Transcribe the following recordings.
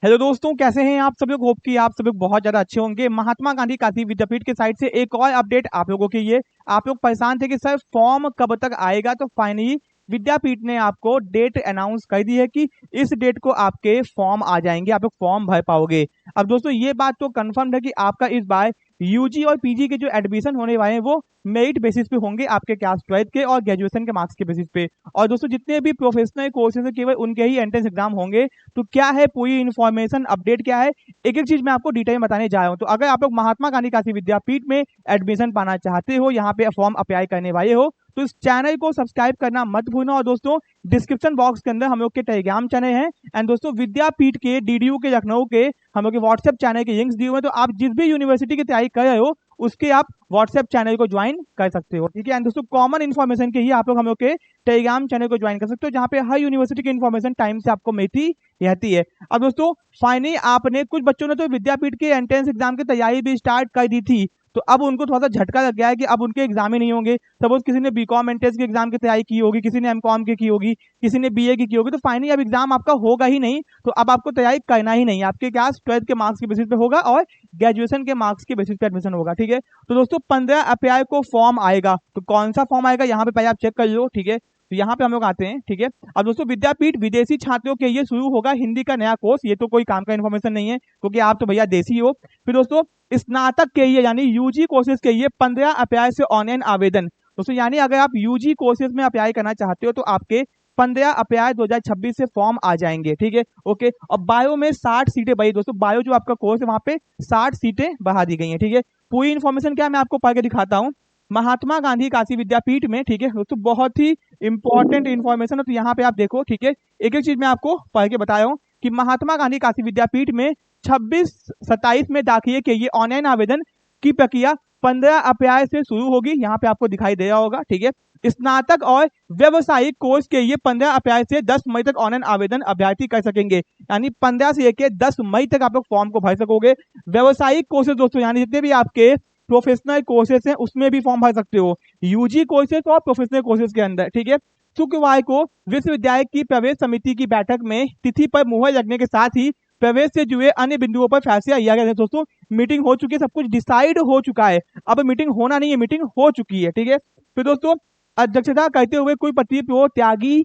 Hello दोस्तों, कैसे हैं आप सब लोग। होप कि आप सब लोग बहुत ज्यादा अच्छे होंगे। महात्मा गांधी काशी विद्यापीठ के साइड से एक और अपडेट आप लोगों के लिए। आप लोग परेशान थे कि सर फॉर्म कब तक आएगा, तो फाइनली विद्यापीठ ने आपको डेट अनाउंस कर दी है कि इस डेट को आपके फॉर्म आ जाएंगे, आप लोग फॉर्म भर पाओगे। अब दोस्तों ये बात तो कंफर्म है कि आपका इस बार यूजी और पीजी के जो एडमिशन होने वाले हैं वो मेरिट बेसिस पे होंगे, आपके क्लास 12 के और ग्रेजुएशन के मार्क्स के बेसिस पे। और दोस्तों जितने भी प्रोफेशनल कोर्सेज है केवल उनके ही एंट्रेंस एग्जाम होंगे। तो क्या है पूरी इन्फॉर्मेशन अपडेट क्या है, एक एक चीज मैं आपको डिटेल में बताने जा रहा हूँ। तो अगर आप लोग महात्मा गांधी काशी विद्यापीठ में एडमिशन पाना चाहते हो, यहाँ पे फॉर्म अप्लाई करने वाले हो, तो इस चैनल को सब्सक्राइब करना मत भूलना। और दोस्तों डिस्क्रिप्शन बॉक्स के अंदर हम लोग के टेलीग्राम चैनल है एंड दोस्तों विद्यापीठ के डीडीयू के लखनऊ के हम लोग के व्हाट्सएप चैनल के लिंक्स दिए हुए हैं। तो आप जिस भी यूनिवर्सिटी की तैयारी कर रहे हो उसके आप व्हाट्सएप चैनल को ज्वाइन कर सकते हो, ठीक है। एंड दोस्तों कॉमन इन्फॉर्मेशन के ही आप लोग हम लोग के टेलीग्राम चैनल को ज्वाइन कर सकते हो, जहाँ पे हर यूनिवर्सिटी की इन्फॉर्मेशन टाइम से आपको मिलती रहती है। अब दोस्तों फाइनली आपने कुछ बच्चों ने तो विद्यापीठ के एंट्रेंस एग्जाम की तैयारी भी स्टार्ट कर दी थी, तो अब उनको थोड़ा सा झटका लग गया है कि अब उनके एग्जाम ही नहीं होंगे। सपोज किसी ने बीकॉम एंट्रेंस के एग्जाम की तैयारी की होगी, किसी ने एमकॉम की होगी, किसी ने बीए की होगी, तो फाइनली अब एग्जाम आपका होगा ही नहीं। तो अब आपको तैयारी करना ही नहीं, आपके क्लास 12 के मार्क्स के बेसिस पे होगा और ग्रेजुएशन के मार्क्स के बेसिस पे एडमिशन होगा, ठीक है। तो दोस्तों 15 अप्रैल को फॉर्म आएगा। तो कौन सा फॉर्म आएगा यहाँ पे पहले आप चेक कर लो, ठीक है। तो यहाँ पे हम लोग आते हैं, ठीक है। अब दोस्तों विद्यापीठ विदेशी छात्रों के लिए शुरू होगा हिंदी का नया कोर्स। ये तो कोई काम का इन्फॉर्मेशन नहीं है क्योंकि आप तो भैया देसी हो। फिर दोस्तों स्नातक के लिए यानी यूजी कोर्सेज के लिए 15 अप्रैल से ऑनलाइन आवेदन। दोस्तों यानी अगर आप यूजी कोर्सेज में अप्लाई करना चाहते हो तो आपके 15 अप्रैल 2026 से फॉर्म आ जाएंगे, ठीक है, ओके। और बायो में 60 सीटें बढ़ी दोस्तों, बायो जो आपका कोर्स है वहां पे 60 सीटें बढ़ा दी गई हैं, ठीक है। पूरी इन्फॉर्मेशन क्या है मैं आपको पढ़ के दिखाता हूँ। महात्मा गांधी काशी विद्यापीठ में, ठीक है दोस्तों, बहुत ही इंपॉर्टेंट इन्फॉर्मेशन है। तो यहाँ पे आप देखो, ठीक है, एक एक चीज मैं आपको पढ़ के बता रहा हूँ कि महात्मा गांधी काशी विद्यापीठ में 26-27 में दाखिले के लिए ऑनलाइन आवेदन की प्रक्रिया 15 अप्रैल से शुरू होगी। यहाँ पे आपको दिखाई दे रहा होगा, ठीक है। स्नातक और व्यवसायिक कोर्स के लिए 15 अप्रैल से 10 मई तक ऑनलाइन आवेदन अभ्यर्थी कर सकेंगे, यानी 15 से लेकर 10 मई तक आप लोग फॉर्म को भर सकोगे। व्यवसायिक कोर्सेज दोस्तों यानी जितने भी आपके प्रोफेशनल कोर्सेज हैं उसमें भी फॉर्म भर सकते हो, यूजी कोर्सेज और प्रोफेशनल कोर्सेज के अंदर, ठीक है। शुक्रवार को विश्वविद्यालय की प्रवेश समिति की बैठक में तिथि पर मुहर लगने के साथ ही प्रवेश से जुड़े अन्य बिंदुओं पर फैसला लिया गया है। दोस्तों मीटिंग हो चुकी है, सब कुछ डिसाइड हो चुका है, अब मीटिंग होना नहीं है, मीटिंग हो चुकी है, ठीक है। फिर दोस्तों अध्यक्षता करते हुए कुलपति प्रो त्यागी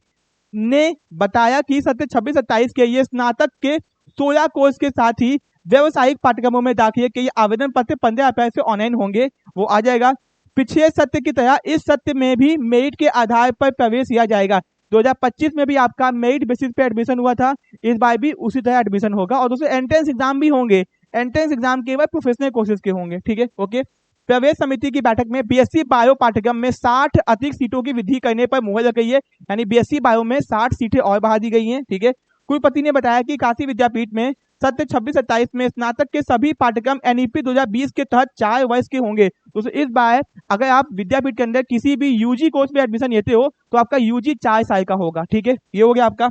ने बताया कि सत्र 26-27 के लिए स्नातक के 16 कोर्स के साथ ही व्यवसायिक पाठ्यक्रमों में दाखिले के आवेदन पत्र 15 अप्रैल से ऑनलाइन होंगे, वो आ जाएगा। पिछले सत्र की तरह इस सत्र में भी मेरिट के आधार पर प्रवेश किया जाएगा। 2025 में भी आपका मेरिट बेसिस पे एडमिशन हुआ था, इस बार भी उसी तरह एडमिशन होगा। और दोस्तों एंट्रेंस एग्जाम भी होंगे, एंट्रेंस एग्जाम केवल प्रोफेशनल कोर्सेज के होंगे, ठीक है, ओके। प्रवेश समिति की बैठक में बीएससी बायो पाठ्यक्रम में 60 अतिरिक्त सीटों की वृद्धि करने पर मुहर लग गई है, यानी बीएससी बायो में 60 सीटें और बढ़ा दी गई हैं, ठीक है। कुलपति ने बताया कि काशी विद्यापीठ में सत्र 26-27 में स्नातक के सभी पाठ्यक्रम एनईपी 2020 के तहत 4 वर्ष के होंगे। दोस्तों इस बार अगर आप विद्यापीठ के अंदर किसी भी यूजी कोर्स में एडमिशन लेते हो तो आपका यूजी 4 साल का होगा, ठीक है, ये हो गया आपका।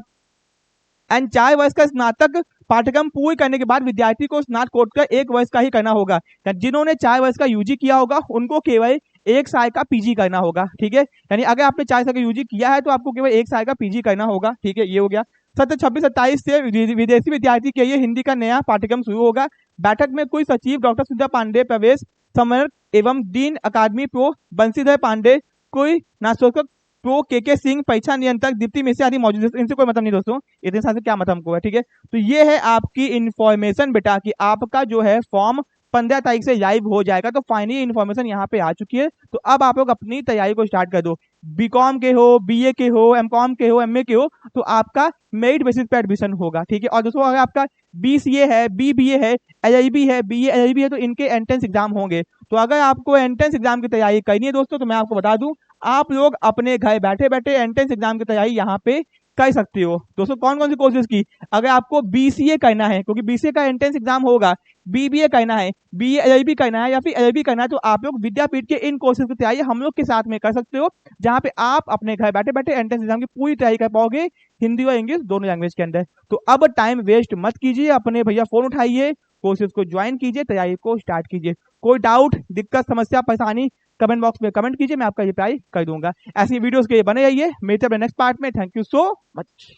एंड 4 वर्ष का स्नातक पाठ्यक्रम पूरी करने के बाद विद्यार्थी को स्नातकोत्तर 1 वर्ष का ही करना होगा। जिन्होंने 4 वर्ष का यूजी किया होगा उनको केवल 1 साल का पीजी करना होगा, ठीक है। यानी अगर आपने 4 साल का यूजी किया है तो आपको केवल 1 साल का पीजी करना होगा, ठीक है, ये हो गया। सत्र 26-27 से विदेशी विद्यार्थी के लिए हिंदी का नया पाठ्यक्रम शुरू होगा। बैठक में कुल सचिव डॉक्टर सुधा पांडे, प्रवेश समन्वयक एवं डीन अकादमी प्रो बंशीधर पांडे, कोई नास्कोक प्रो के सिंह, परीक्षा नियंत्रक दीप्ति मिश्रा आदि मौजूद है। इनसे कोई मतलब नहीं दोस्तों, इतने साल से क्या मतलब हमको है, ठीक है। तो ये है आपकी इन्फॉर्मेशन बेटा कि आपका जो है फॉर्म 15 तारीख से लाइव हो जाएगा। तो फाइनली इन्फॉर्मेशन यहाँ पे आ चुकी है। तो अब आप लोग अपनी तैयारी को स्टार्ट कर दो। बीकॉम के हो, बीए के हो, एमकॉम के हो, एमए के हो, तो आपका मेरिट बेसिस पे एडमिशन होगा, ठीक है। और दोस्तों अगर आपका बीसीए है, बीबीए है, एलएलबी है, बीए एलएलबी है, तो इनके एंट्रेंस एग्जाम होंगे। तो अगर आपको एंट्रेंस एग्जाम की तैयारी करनी है दोस्तों, तो मैं आपको बता दूं आप लोग अपने घर बैठे बैठे एंट्रेंस एग्जाम की तैयारी यहाँ पे कर सकते हो। दोस्तों कौन कौन सी कोर्सेज की, अगर आपको बीसीए करना है क्योंकि बीसीए का एंट्रेंस एग्जाम होगा, बीबीए करना है, बीए एलएलबी करना है या फिर एलएलबी करना है, तो आप लोग विद्यापीठ के इन कोर्सेज की तैयारी हम लोग के साथ में कर सकते हो, जहाँ पे आप अपने घर बैठे बैठे एंट्रेंस एग्जाम की पूरी तैयारी कर पाओगे, हिंदी और इंग्लिश दोनों लैंग्वेज के अंदर। तो अब टाइम वेस्ट मत कीजिए, अपने भैया फोन उठाइए, कोर्सेज को ज्वाइन कीजिए, तैयारी को स्टार्ट कीजिए। कोई डाउट, दिक्कत, समस्या, परेशानी कमेंट बॉक्स में कमेंट कीजिए, मैं आपका रिप्लाई कर दूंगा। ऐसी वीडियोस के लिए बने रहिए, मिलते हैं नेक्स्ट पार्ट में। Thank you so much.